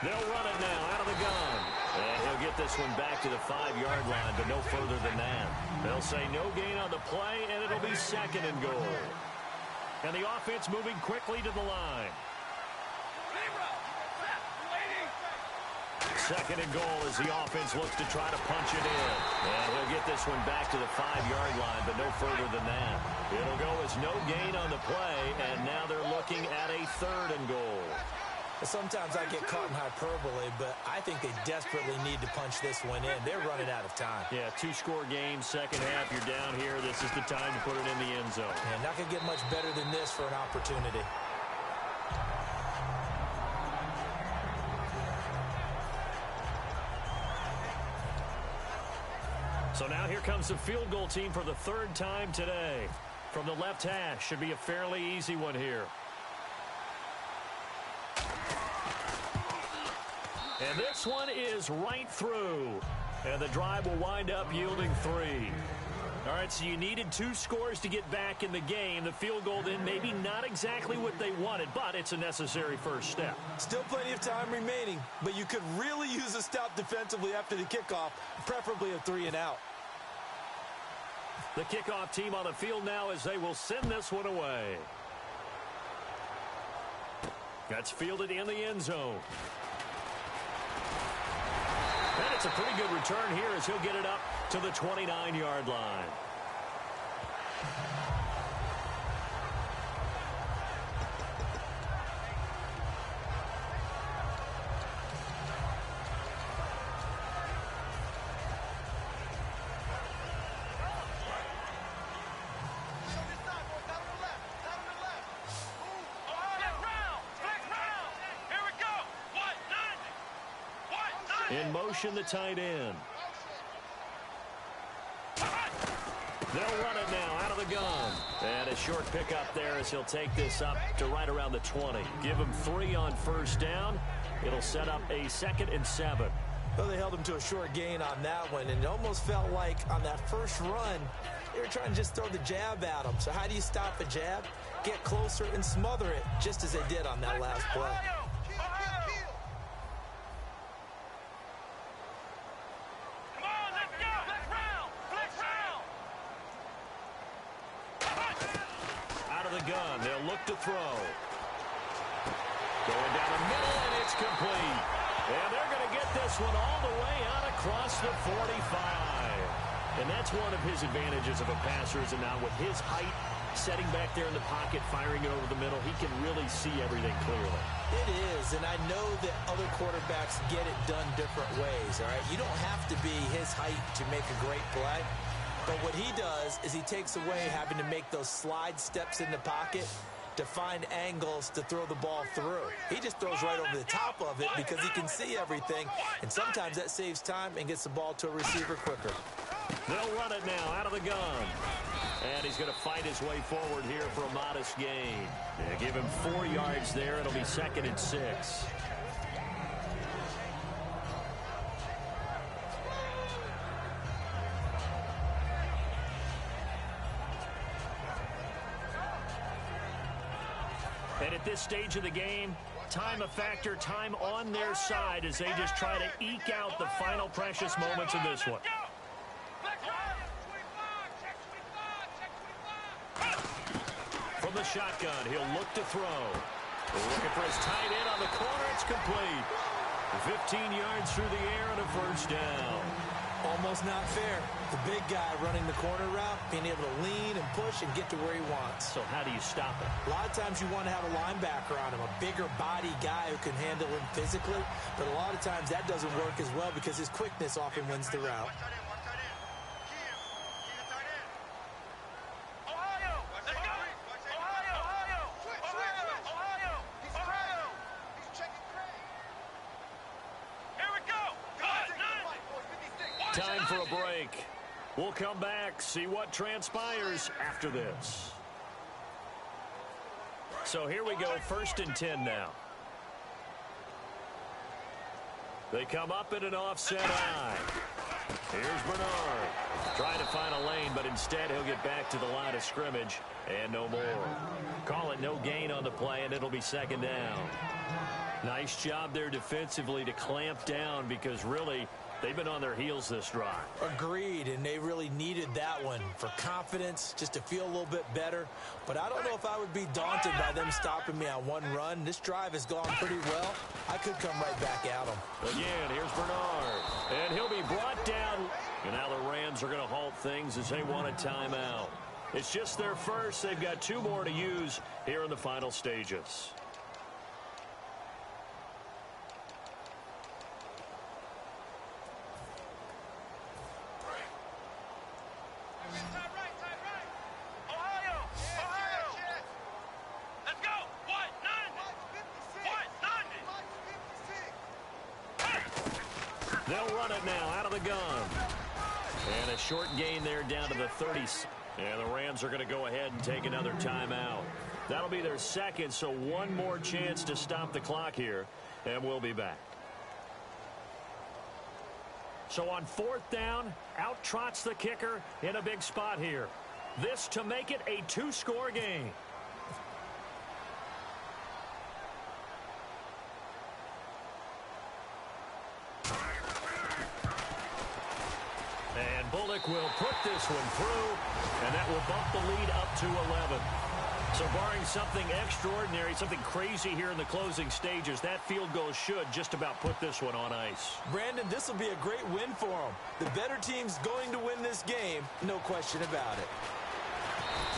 C: They'll run it now out of the gun. And he'll get this one back to the 5-yard line, but no further than that. They'll say no gain on the play, and it'll be 2nd and goal. And the offense moving quickly to the line. 2nd and goal as the offense looks to try to punch it in. And he'll get this one back to the 5-yard line, but no further than that. It'll go as no gain on the play, and now they're looking at a 3rd and goal.
D: Sometimes I get caught in hyperbole, but I think they desperately need to punch this one in. They're running out of time.
C: Yeah, 2-score game, second half, you're down here. This is the time to put it in the end zone.
D: And not going to get much better than this for an opportunity.
C: So now here comes the field goal team for the 3rd time today. From the left hash, should be a fairly easy one here. And this one is right through. And the drive will wind up yielding 3. All right, so you needed 2 scores to get back in the game. The field goal then maybe not exactly what they wanted, but it's a necessary first step.
D: Still plenty of time remaining, but you could really use a stop defensively after the kickoff, preferably a 3 and out.
C: The kickoff team on the field now as they will send this one away. That's fielded in the end zone. And it's a pretty good return here as he'll get it up to the 29-yard line. In motion, the tight end. They'll run it now out of the gun. And a short pickup there as he'll take this up to right around the 20. Give him 3 on first down. It'll set up a 2nd and 7.
D: Well, they held him to a short gain on that one, and it almost felt like on that first run, they were trying to just throw the jab at him. So how do you stop a jab? Get closer and smother it, just as they did on that last play.
C: Gun. They'll look to throw. Going down the middle, and it's complete. And they're going to get this one all the way out across the 45. And that's one of his advantages of a passer, is now with his height, setting back there in the pocket, firing it over the middle, he can really see everything clearly.
D: It is, and I know that other quarterbacks get it done different ways, all right? You don't have to be his height to make a great play. But what he does is he takes away having to make those slide steps in the pocket to find angles to throw the ball through. He just throws right over the top of it because he can see everything, and sometimes that saves time and gets the ball to a receiver quicker.
C: They'll run it now out of the gun. And he's going to fight his way forward here for a modest gain. Yeah, give him 4 yards there. It'll be 2nd and 6. And at this stage of the game, time a factor, time on their side as they just try to eke out the final precious moments in this one. From the shotgun, he'll look to throw. Looking for his tight end on the corner. It's complete. 15 yards through the air and a first down.
D: Almost not fair. The big guy running the corner route, being able to lean and push and get to where he wants.
C: So how do you stop it?
D: A lot of times you want to have a linebacker on him, a bigger body guy who can handle him physically. But a lot of times that doesn't work as well because his quickness often wins the route.
C: Time for a break. We'll come back, see what transpires after this. So here we go, 1st and 10 now. They come up in an offset eye. Here's Bernard. Trying to find a lane, but instead he'll get back to the line of scrimmage and no more. Call it no gain on the play, and it'll be 2nd down. Nice job there defensively to clamp down because really they've been on their heels this drive.
D: Agreed, and they really needed that one for confidence, just to feel a little bit better. But I don't know if I would be daunted by them stopping me on one run. This drive has gone pretty well. I could come right back at them.
C: Again, here's Bernard, and he'll be brought down. And now the Rams are going to halt things as they want a timeout. It's just their first. They've got 2 more to use here in the final stages. They'll run it now out of the gun. And a short gain there down to the 30s. And the Rams are going to go ahead and take another timeout. That'll be their second, so one more chance to stop the clock here. And we'll be back. So on 4th down, out trots the kicker in a big spot here. This to make it a 2-score game. And Bullock will put this one through, and that will bump the lead up to 11. So barring something extraordinary, something crazy here in the closing stages, that field goal should just about put this one on ice.
D: Brandon, this will be a great win for them. The better team's going to win this game, no question about it.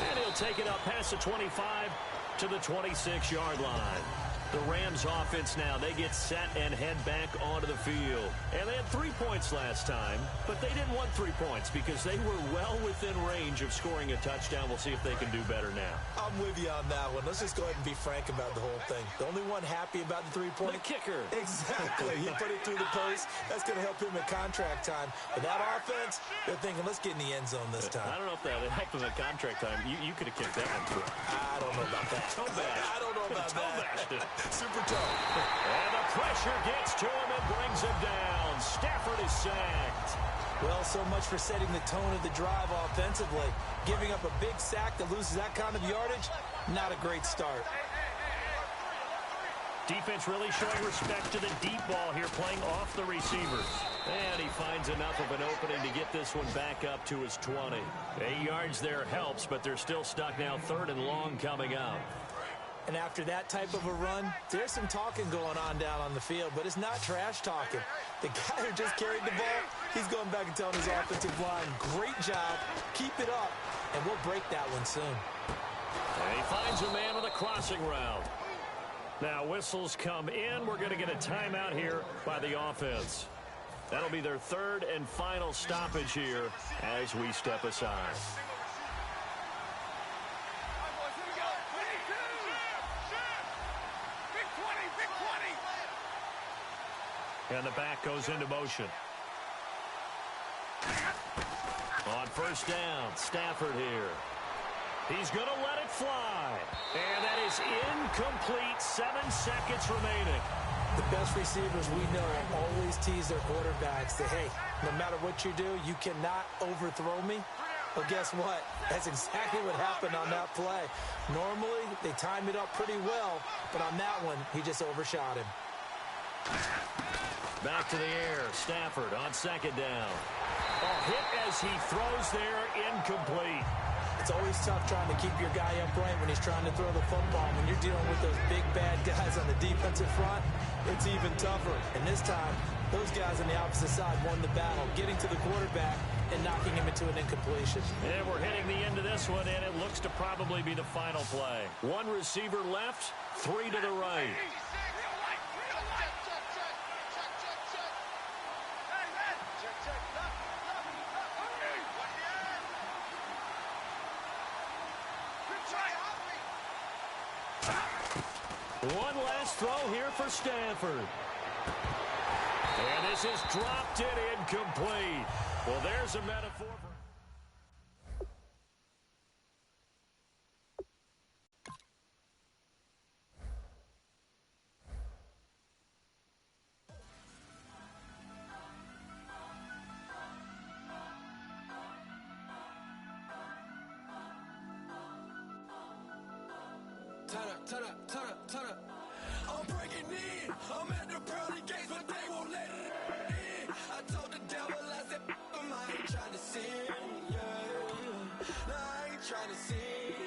C: And he'll take it up past the 25 to the 26-yard line. The Rams offense now, they get set and head back onto the field. And they had 3 points last time, but they didn't want 3 points because they were well within range of scoring a touchdown. We'll see if they can do better now.
D: I'm with you on that one. Let's just go ahead and be frank about the whole thing. The only one happy about the 3-point.
C: The kicker.
D: Exactly. He put it through the post. That's going to help him in contract time. But that offense, they're thinking, let's get in the end zone this time.
C: I don't know if that helped him in contract time. You could have kicked that one through.
D: I don't know about that. I don't know about that. Super toe.
C: And the pressure gets to him and brings him down. Stafford is sacked.
D: Well, so much for setting the tone of the drive offensively. Giving up a big sack that loses that kind of yardage, not a great start.
C: Defense really showing respect to the deep ball here, playing off the receivers. And he finds enough of an opening to get this one back up to his 20. 8 yards there helps, but they're still stuck now. 3rd and long coming up.
D: And after that type of a run, there's some talking going on down on the field, but it's not trash talking. The guy who just carried the ball, he's going back and telling his offensive line, great job, keep it up, and we'll break that one soon.
C: And he finds a man with a crossing route. Now whistles come in. We're going to get a timeout here by the offense. That'll be their 3rd and final stoppage here as we step aside. And the back goes into motion. On 1st down, Stafford here. He's going to let it fly. And that is incomplete. 7 seconds remaining.
D: The best receivers we know always tease their quarterbacks that, hey, no matter what you do, you cannot overthrow me. Well, guess what? That's exactly what happened on that play. Normally, they time it up pretty well, but on that one, he just overshot him.
C: Back to the air. Stafford on second down. Oh, hit as he throws there, incomplete.
D: It's always tough trying to keep your guy upright when he's trying to throw the football. When you're dealing with those big, bad guys on the defensive front, it's even tougher. And this time, those guys on the opposite side won the battle, getting to the quarterback and knocking him into an incompletion.
C: And we're hitting the end of this one, and it looks to probably be the final play. One receiver left, three to the right. One last throw here for Stanford. And this is dropped it incomplete. Well, there's a metaphor for...
A: Turn up. I'm breaking in. I'm at the pearly gates, but they won't let it in. I told the devil, I said, I ain't trying to sin, yeah. No, I ain't trying to sin.